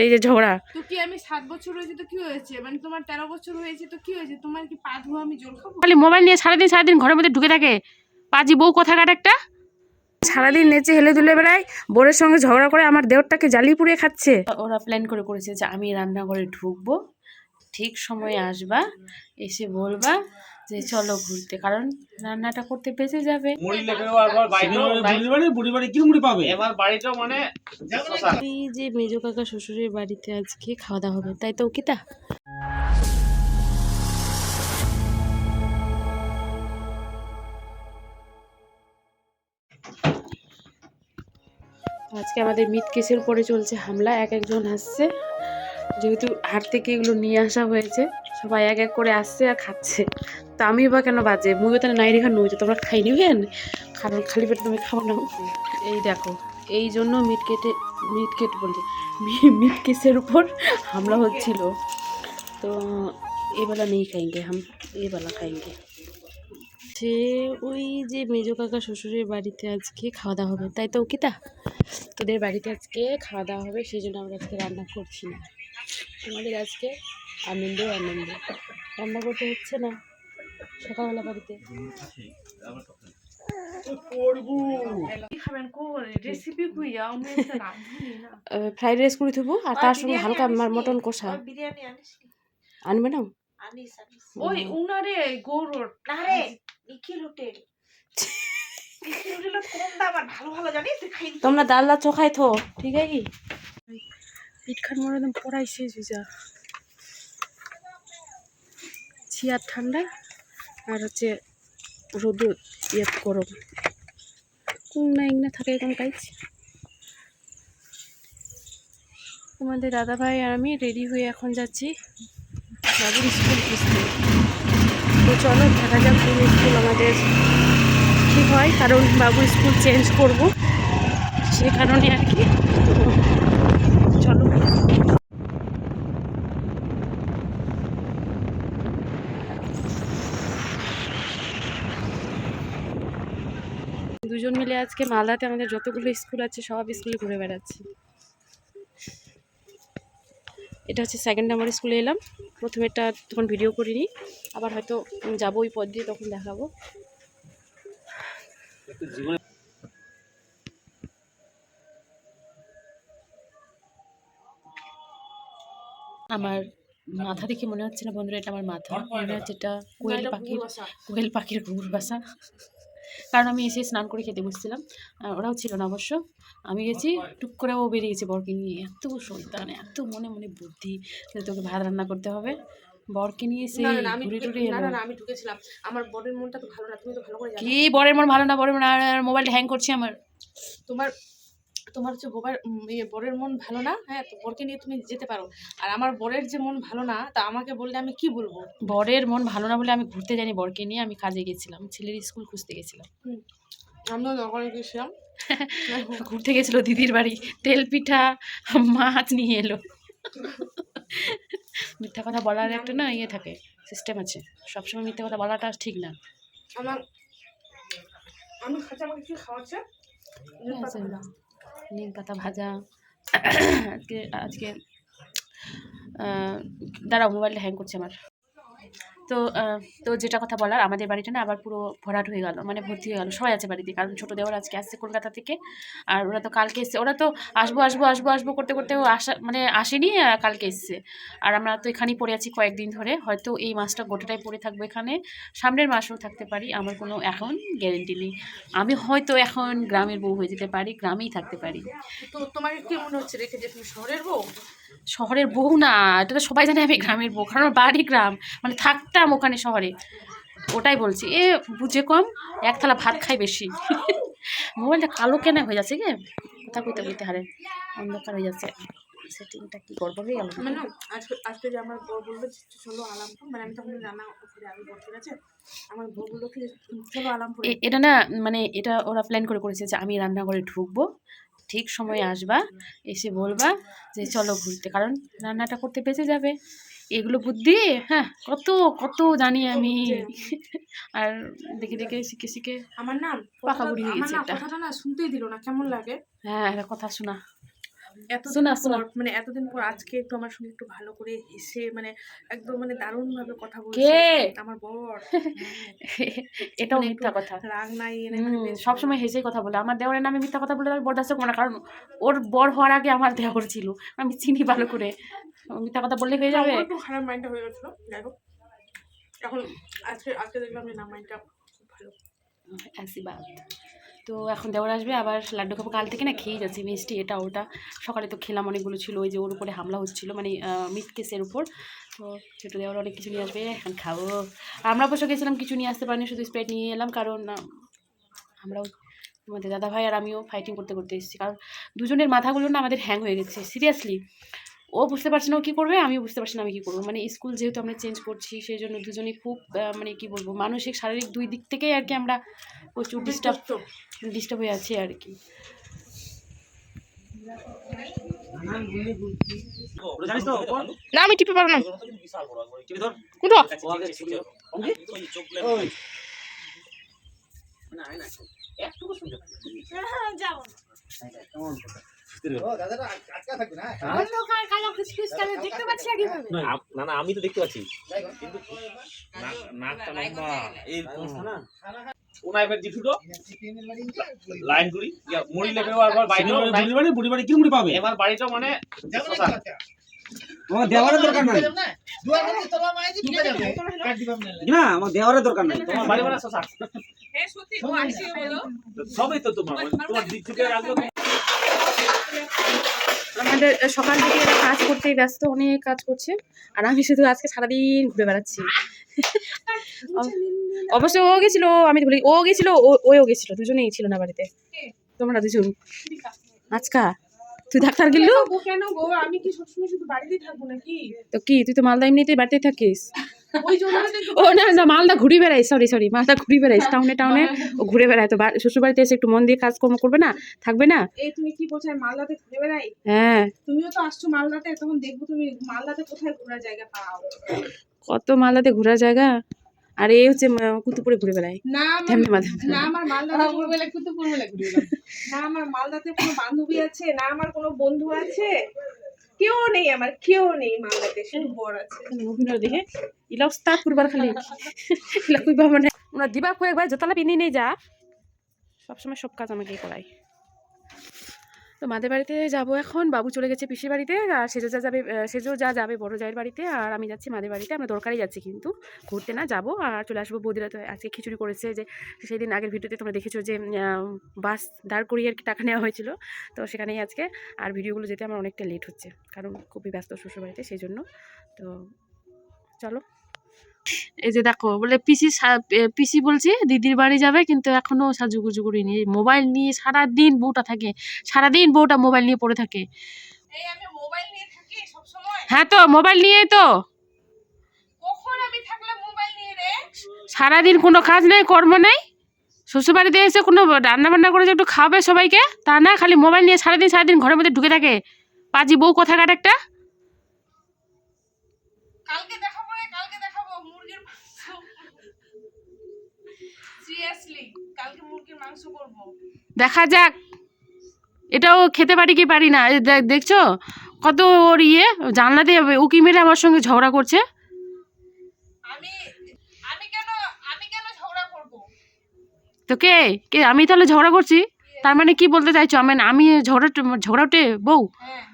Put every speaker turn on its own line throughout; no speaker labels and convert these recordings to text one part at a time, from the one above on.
এই যে ঝগড়া।
তো কি আমি 7 বছর হয়েছে তো কি হয়েছে, মানে তোমার 13 বছর হয়েছে তো কি হয়েছে, তোমার কি পা ধোয়া আমি জল খাবো?
খালি মোবাইল নিয়ে সারাদিন ঘরের মধ্যে ঢুকে থাকে, পাজি বউ কথাকার একটা। সারাদিন নেচে হেলে দুলে বেড়ায়, বোরের সঙ্গে ঝগড়া করে আমার দেহটাকে জ্বালিয়ে পুড়িয়ে খাচ্ছে। ওরা প্ল্যান করেছে যে আমি রান্নাঘরে ঢুকবো, ঠিক সময়ে আসবা, এসে বলবা যে চলো ঘুরতে, কারণ রান্নাটা করতে বেঁচে যাবে। এই যে মেজো কাকা শ্বশুরের বাড়িতে আজকে খাওয়া দাওয়া হবে, তাই তো অঙ্কিতা? আজকে আমাদের মিট কেসের উপরে চলছে হামলা, এক একজন আসছে, যেহেতু হাট থেকে এগুলো নিয়ে আসা হয়েছে, সবাই এক এক করে আসছে আর খাচ্ছে। তা আমি বা কেন বাজে মুই তো নাই রেখা নইছে, তোমরা খাই নিবেন, কারণ খালি পেটে তুমি খাও না। এই দেখো, এই জন্য মিট বলছি মিট কেসের উপর হামলা হচ্ছিল। তো ये वाला नहीं खाएंगे हम, ये वाला खाएंगे। সে ওই যে মেজো কাকা শ্বশুরের বাড়িতে আজকে খাওয়া দাওয়া হবে, তাই তো অঙ্কিতা? তোদের বাড়িতে আজকে খাওয়া দাওয়া হবে, সেই জন্য আমরা আজকে রান্না করছি না। আমাদের আজকে আনন্দ রান্না করতে হচ্ছে না সকালবেলা বাড়িতে। ফ্রাইড রাইস করে দেবো, আর তার সঙ্গে হালকা মটন কষা আনবে না?
ওই উনারে গৌরর না রে নিখিল হোটেল কম দাম আর ভালো ভালো জানিস খাই।
তোমরা ডাল চোখাই থো, ঠিক আছে? কি পিঠ খান মনে একদম পড়াই শেষ হয়ে যা, ছিয়ার ঠান্ডা আর হচ্ছে রোদ ইয়ে গরম, কোন না ইংনা থাকে এরকম কাজ। তোমাদের দাদা ভাই আর আমি রেডি হয়ে এখন যাচ্ছি বাবুর স্কুল খুঁজতে। তো চলো দেখা যাক কোন স্কুল আমাদের ঠিক হয়, কারণ বাবুর স্কুল চেঞ্জ করব, সে কারণে আর কি। চলো দুজন মিলে আজকে মালদাতে আমাদের যতগুলো স্কুল আছে সব স্কুলে ঘুরে বেড়াচ্ছি। এটা হচ্ছে 2nd নাম্বার স্কুলে এলাম, প্রথমেরটা তখন ভিডিও করিনি, আবার হয়তো যাবো ওই পথ দিয়ে, তখন দেখাবো। আমার মাথা দেখে মনে হচ্ছে না বন্ধুরা এটা আমার মাথা, মনে হচ্ছে এটা কোয়েল পাখির ঘুর বাসা। কারণ আমি এসে স্নান করে খেতে বসছিলাম, ওরাও ছিল না অবশ্য, আমি গেছি টুক করে ও বেরিয়েছে বরকে নিয়ে। এত সন্তান, এত মনে মনে বুদ্ধি যে তোকে ভাত রান্না করতে হবে, বরকে নিয়ে এসে ঘুরে টুরে এলো।
আমি ঢুকেছিলাম, আমার বরের মনটা তো ভালো না, তুমি তো ভালো করে জানো।
কি বরের মন ভালো না? বরের মন, মোবাইলটা হ্যাং করছে আমার।
তোমার হচ্ছে বরের মন ভালো না, হ্যাঁ, তো বরকে নিয়ে তুমি যেতে পারো, আর আমার বরের যে মন ভালো না, তা আমাকে বললে আমি কি বলবো?
বরের মন ভালো না বলে আমি ঘুরতে যাইনি বরকে নিয়ে, আমি কাজে গেছিলাম, ছেলের স্কুল খুঁজতে গেছিলাম।
আমিও দোকানে গেছিলাম,
ঘুরতে গেছিল দিদির বাড়ি, তেল পিঠা মাছ নিয়ে এলো। মিথ্যা কথা বলার একটা না ইয়ে থাকে, সিস্টেম আছে, সবসময় মিথ্যা কথা বলাটা ঠিক না।
আমি খাচ্ছি, আমাকে কি খাওয়াচ্ছে?
নিম পাতা ভাজা। আজকে দাঁড়াও, মোবাইলটা হ্যাং করছে আমার। তো যেটা কথা বলার, আমাদের বাড়িটা না আবার পুরো ভরাট হয়ে গেল, মানে ভর্তি হয়ে গেল, সবাই আছে বাড়িতে, কারণ ছোটো দেওয়ার আজকে আসছে কলকাতা থেকে, আর ওরা তো কালকে এসছে, ওরা তো আসবো করতে করতে মানে আসেনি, কালকে এসছে। আর আমরা তো এখানেই পড়ে আছি কয়েকদিন ধরে, হয়তো এই মাসটা গোটাটাই পড়ে থাকবো এখানে, সামনের মাসেও থাকতে পারি, আমার কোনো এখন গ্যারেন্টি নেই। আমি হয়তো এখন গ্রামের বউ হয়ে যেতে পারি, গ্রামেই থাকতে পারি।
তো তোমাকে কি মনে হচ্ছে রেখে যে তুমি শহরের বউ?
শহরের বউ না, এটা তো সবাই জানে আমি গ্রামের বউ, কারণ আমার বাড়ি গ্রাম, মানে থাকতাম ওখানে শহরে, ওটাই বলছি। বুঝে কম, এক থালা ভাত খাই বেশি। মোবাইলটা কালো কেন হয়ে যাচ্ছে গে, কথা কইতে হারে অন্ধকার হয়ে যাচ্ছে, সেটিংটা কি গড়বড় হয়ে গেল।
মানে আজকে যে আমার বউ বললো চলো আলামপুর, মানে আমি তখন রান্না করে আমি বলতে গেছে, আমার বউ বললো কি চলো আলামপুর।
এটা না, মানে এটা ওরা প্ল্যান করেছে যে আমি রান্নাঘরে ঢুকবো, ঠিক সময়ে আসবা, এসে বলবা যে চলো ঘুরতে, কারণ রান্নাটা করতে বেঁচে যাবে। এগুলো বুদ্ধি, হ্যাঁ, কত কত জানি আমি, আর দেখে দেখে শিখে
আমার নাম
পাকা বুড়ি হয়ে গেছে।
কথাটা না শুনতেই দিল না, কেমন লাগে?
হ্যাঁ, একটা কথা শোনা, শোনা শোনা
মানে এতদিন পর আজকে একটু আমার সঙ্গে একটু ভালো করে হেসে মানে একদম মানে দারুণ ভাবে কথা বলছে
কে
আমার বর।
এটাও
মানে একটু
মিথ্যা কথা।
রাগ নাই এ নাই, মানে বেশ ভালো।
সবসময় হেসেই কথা বলে। আমার দেওরের নামে মিথ্যা কথা বলে আমি বরদাস্ত করবো না, কারণ ওর বর হওয়ার আগে আমার দেওর ছিল, আমি চিনি ভালো করে। মিথ্যা কথা বললে হয়ে যাবে।
আমার একটু খারাপ মাইন্ডটা হয়ে গেছিল, যাই হোক এখন আজকে আজকে দেখলাম যে না মাইন্ডটা খুব ভালো।
ऐसी बात। তো এখন দেওর আসবে, আবার লাড্ডু খাবো। কাল থেকে না খেয়ে যাচ্ছি মিষ্টি এটা ওটা। সকালে তো খেলাম অনেকগুলো ছিল, ওই যে ওর উপরে হামলা হচ্ছিল মানে মিট কেসের উপর। তো ছোটো দেওয়ার অনেক কিছু নিয়ে আসবে, এখন খাবো। আমরা অবশ্য গেছিলাম, কিছু নিয়ে আসতে পারিনি, শুধু স্প্রাইট নিয়ে এলাম, কারণ আমরাও আমাদের দাদা ভাই আর আমিও ফাইটিং করতে করতে এসেছি, কারণ দুজনের মাথাগুলো না আমাদের হ্যাং হয়ে গেছে সিরিয়াসলি। ও বুঝতে পারছে না ও কী করবে, আমিও বুঝতে পারছি না আমি কী করবো। মানে স্কুল যেহেতু আমরা চেঞ্জ করছি, সেই জন্য দুজনেই খুব মানে কী বলবো, মানসিক শারীরিক দুই দিক থেকেই আর কি আমরা প্রচুর ডিস্টার্ব হয়ে আছি আর কি।
না আমি টিপে পারবো না। কোথা
না না আমি তো দেখতে পাচ্ছি, কিন্তু নাকটা লম্বা এই না ওনাইবের জিটুটো লাইন করি মুড়ি লেবে আর বাড়িটা বুড়ি বাড়ি কি মুড়ি পাবে এবার বাড়িটা মানে
আমার দেওয়ারের দরকার নাই না, আমার দেওয়ারের দরকার নাই।
তোমার বাড়ি মানে শশা
হ্যাঁ সত্যি ও আসি বলো
সবই তো তোমার দিক থেকে রাখবে।
আমাদের সকাল থেকে এরা কাজ করতেই ব্যস্ত, অনেক কাজ করছে, আর আমি শুধু আজকে সারাদিন ঘুরে বেড়াচ্ছি। অবশ্য ও গেছিল, আমি তো বলি ও গেছিল, ওও গেছিল, দুজনেই ছিল না বাড়িতে। তোমরা দুজন আজকা তুই ডাক্তার গেলু
কেন গো? আমি কি সবসময় শুধু বাড়িতেই থাকবো নাকি?
তো কি, তুই তো মালদা এমনিতেই বাড়িতেই থাকিস।
ওই জন্য
ও না না, মালদা ঘুরে বেড়াই, সরি মালদা ঘুরে বেড়াইস, টাউনে টাউনে ও ঘুরে বেড়ায়। তো শ্বশুর বাড়িতে এসে একটু মন দিয়ে কাজকর্ম করবে না, থাকবে না?
এই তুমি কি বলছো আমি মালদাতে ঘুরে বেড়াই?
হ্যাঁ,
তুমিও তো আসছো মালদাতে, তখন দেখবো তুমি মালদাতে কোথায় ঘোরার জায়গা পাও।
কত মালদাতে ঘোরার জায়গা। আর এই হচ্ছে কুতুপুরে ঘুরে বেড়ায়।
না না আমার মালদাতে ঘুরে কুতুপুর বলে ঘুরে বেড়াই। না আমার মালদাতে কোনো বান্ধবী আছে, না আমার কোনো বন্ধু আছে, কেউ নেই, আমার কেউ নেই মালদাতে, শুধু বর আছে।
অভিনয় দেখে ইলা উস্তাদ করবার খালি ইলা কইবা মানে ওনা দিবা কয়েকবার জোতালা পিনি নেই যা, সবসময় সব কাজ আমাকেই করাই। তো মাদের বাড়িতে যাব এখন, বাবু চলে গেছে পিসির বাড়িতে, আর সেজো যা যাবে বড় জায়ের বাড়িতে, আর আমি যাচ্ছি মাদের বাড়িতে। আমরা দরকারই যাচ্ছি, কিন্তু ঘুরতে না, যাবো আর চলে আসবো। বৌদিরা তো আজকে খিচুড়ি করেছে, যে সেই দিন আগের ভিডিওতে তোমরা দেখেছো যে বাস দাঁড় করিয়ে আর কি টাকা নেওয়া হয়েছিল, তো সেখানেই আজকে। আর ভিডিওগুলো যেতে আমার অনেকটা লেট হচ্ছে, কারণ খুবই ব্যস্ত শ্বশুর বাড়িতে, সেই জন্য। তো চলো, এই যে দেখো বলে পিসি বলছি দিদির বাড়ি যাবে, কিন্তু এখনো সাজুগুজু করিনি। মোবাইল নিয়ে সারাদিন বউটা থাকে, সারাদিন বউটা মোবাইল নিয়ে পড়ে থাকে।
এই আমি মোবাইল নিয়ে থাকি সব সময়?
হ্যাঁ, তো মোবাইল নিয়ে তো
কখন আমি থাকলে মোবাইল নিয়ে রে?
সারাদিন কোনো কাজ নেই, কর্ম নেই। শ্বশুর বাড়িতে এসে কোনো রান্না বান্না করে যে একটু খাবে সবাইকে, তা না, খালি মোবাইল নিয়ে সারাদিন ঘরের মধ্যে ঢুকে থাকে। পাজি বউ কোথাকার একটা।
কালকে দেখাবো রে, কালকে দেখাবো মুরগির মাংস। সিরিয়াসলি কালকে মুরগির মাংস করব।
দেখা যাক, এটাও খেতে পারি কি পারি না। দেখছো কত ওর জানলা দিয়ে উকি মেরে আমার সঙ্গে ঝগড়া করছে।
আমি আমি কেন ঝগড়া করব?
তো কে কে আমি তাহলে ঝগড়া করছি? তার মানে কি বলতে চাইছো? আমি ঝগড়াটে বউ?
হ্যাঁ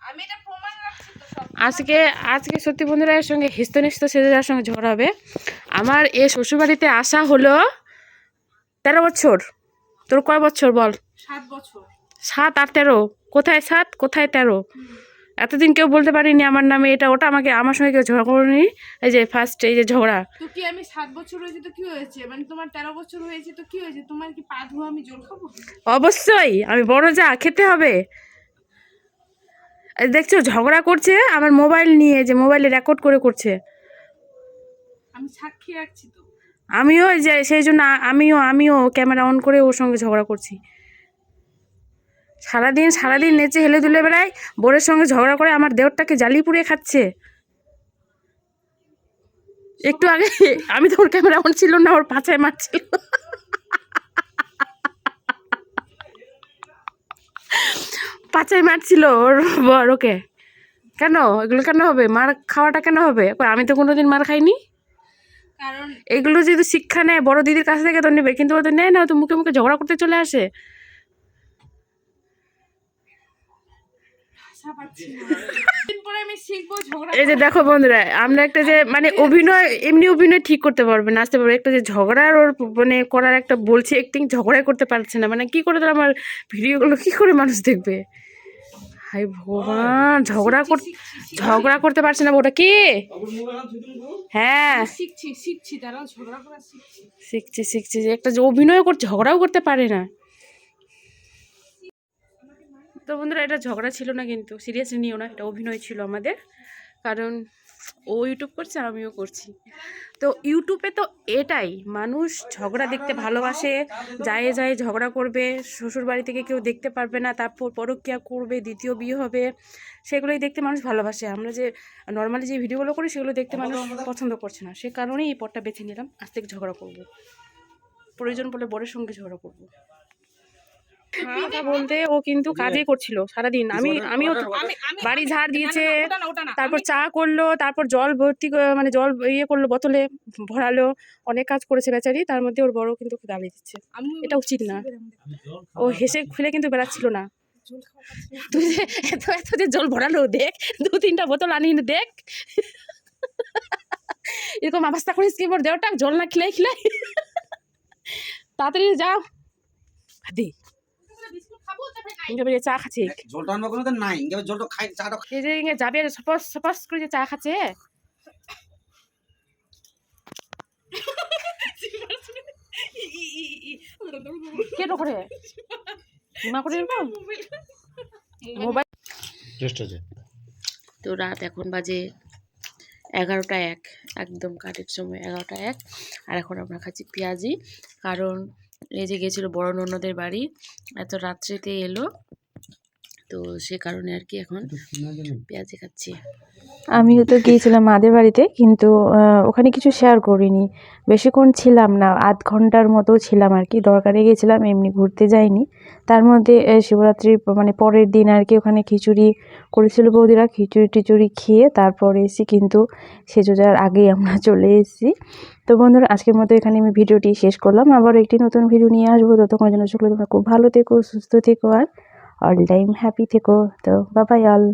আমি এটা প্রমাণ রাখছি তো সব।
আজকে সত্যি বন্ধুরা, এর সঙ্গে হিস্ত নিস্ত সেজে যাওয়ার সঙ্গে ঝগড়া হবে। আমার এ শ্বশুরবাড়িতে আসা হলো 13 বছর। তোর কয় বছর বল?
7 বছর।
7 আর 13, কোথায় 7 কোথায় 13? এতদিন কেউ বলতে পারিনি আমার নামে এটা ওটা, আমার সঙ্গে কেউ ঝগড়া করেনি। এই যে ফার্স্ট এই যে ঝগড়া।
তো কি আমি 7 বছর হয়েছে তো কি হয়েছে, মানে তোমার 13 বছর হয়েছে তো কি হয়েছে? তোমার কি পা ধোয়া আমি জল খাবো?
অবশ্যই আমি বড় যা, খেতে হবে। দেখছো ঝগড়া করছে আমার মোবাইল নিয়ে, যে মোবাইলে রেকর্ড করে করছে।
আমি সাক্ষী রাখছি তো।
আমিও যে সেই জন্য আমিও ক্যামেরা অন করে ওর সঙ্গে ঝগড়া করছি। সারাদিন নেচে হেলে দুলে বেড়ায়, বোরের সঙ্গে ঝগড়া করে আমার দেওরটাকে জ্বালিয়ে পুড়িয়ে খাচ্ছে। একটু আগে আমি তো ওর ক্যামেরা অন ছিল না, ওর পাছায় মারছিল। পাচাই মারছিল ওর বর ওকে। কেন এগুলো কেন হবে? মার খাওয়াটা কেন হবে? কই আমি তো কোনোদিন মার খাইনি।
কারণ
এগুলো যদি শিক্ষা নেয় বড় দিদির কাছ থেকে তো নেবে, কিন্তু ও তো নেয় না, ও তো মুখে মুখে ঝগড়া করতে চলে আসে।
আমি শিখবো ঝগড়া।
এই যে দেখো বন্ধুরা, আমরা একটা যে মানে অভিনয়, এমনি অভিনয় ঠিক করতে পারবে না, আসতে পারবে, একটা যে ঝগড়ার ওর মানে করার একটা বলছে অ্যাক্টিং, ঝগড়াই করতে পারছে না, মানে কি করে তো আমার ভিডিওগুলো কি করে মানুষ দেখবে? হাই ভগবান, ঝগড়া করতে পারছে না ওটা কি? হ্যাঁ
শিখছি তারা ঝগড়া করা
শিখছি যে একটা যে অভিনয় করছে, ঝগড়াও করতে পারে না। তো বন্ধুরা এটা ঝগড়া ছিল না, কিন্তু সিরিয়াসলি নিও না, এটা অভিনয় ছিল আমাদের। কারণ ও ইউটিউব করছে, আমিও করছি। তো ইউটিউবে তো এটাই, মানুষ ঝগড়া দেখতে ভালোবাসে, যায় যায় ঝগড়া করবে, শ্বশুর বাড়ি থেকে কেউ দেখতে পারবে না, তারপর পরকীয়া করবে, দ্বিতীয় বিয়ে হবে, সেগুলোই দেখতে মানুষ ভালোবাসে। আমরা যে নর্মালি যে ভিডিওগুলো করি সেগুলো দেখতে মানুষ পছন্দ করছে না, সে কারণেই এই পথটা বেছে নিলাম। আজ থেকে ঝগড়া করবো, প্রয়োজন পড়লে বরের সঙ্গে ঝগড়া করবো। কথা বলতে ও কিন্তু কাজই করছিল সারাদিন। আমিও তো বাড়ি ঝাড় দিয়েছে, তারপর চা করলো, তারপর জল ভর্তি মানে জল ইয়ে করলো, বোতলে ভরালো, অনেক কাজ করেছে বেচারি। তার মধ্যে ওর বড় কিন্তু গালি দিচ্ছে, এটা উচিত না। ও হেসে খুলে কিন্তু বেড়াচ্ছিল না। তুই যে এত যে জল ভরালো, দেখ 2-3টা বোতল আনিয়ে দেখ, এরকম অবস্থা করিস কি বল, দেওটা জল না খিলাই তাড়াতাড়ি যাও দি চা খাচ্ছে।
জলটা আনবো কোনো দিন নাই, জলটা খাই, চাটা
এই যে যাবে সপাস করে যে চা খাচ্ছে, কেন করে মা করে মোবাইল। তো রাত এখন বাজে 11টা 1, একদম কাঠের সময় 11টা 1। আর এখন আমরা খাচ্ছি পেঁয়াজি, কারণ এই যে গেছিলো বড় ননদের বাড়ি, এত রাত্রিতে এলো, তো সে কারণে আর কি এখন পেঁয়াজি খাচ্ছি।
আমিও তো গিয়েছিলাম মাদের বাড়িতে, কিন্তু ওখানে কিছু শেয়ার করিনি, বেশিক্ষণ ছিলাম না, আধ ঘন্টার মতো ছিলাম আর কি, দরকারে গেছিলাম, এমনি ঘুরতে যাইনি। তার মধ্যে শিবরাত্রির মানে পরের দিন আর কি ওখানে খিচুড়ি করেছিল বৌদিরা, খিচুড়ি খেয়ে তারপরে এসেছি, কিন্তু সেজোজার আগেই আমরা চলে এসেছি। তো বন্ধুরা আজকের মতো এখানে আমি ভিডিওটি শেষ করলাম, আবার একটি নতুন ভিডিও নিয়ে আসবো। ততক্ষণের জন্য সকলে তোমরা খুব ভালো থেকো, সুস্থ থেকো, আর অল টাইম হ্যাপি থেকো। তো বাই বাই অল।